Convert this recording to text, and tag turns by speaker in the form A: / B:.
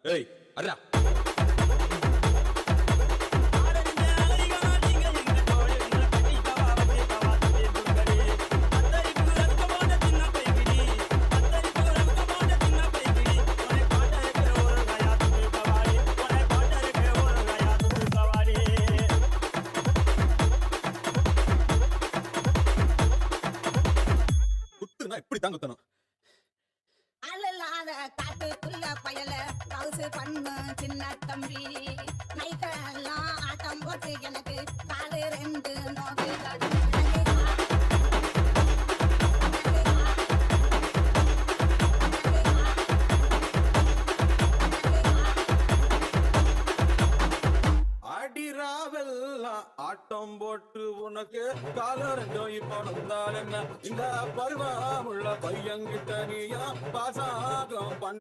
A: ஏய் அடடா குத்துனா இப்படி தான் குத்தணும்.
B: அழலாத காட்டுக்குள்ள பயல கவுசு பண்ணு சின்ன தம்பி நைட்டெல்லாம் ஆட்டம் போட்டு எனக்கு காலு ரெண்டு நோக்கு
A: அடிராவெல்லாம் ஆட்டம் போட்டு உனக்கு காலரஞ்சோய் பணந்தால் என்ன இந்த பருவமுள்ள பையன்கிட்ட நீயா பாசாகம்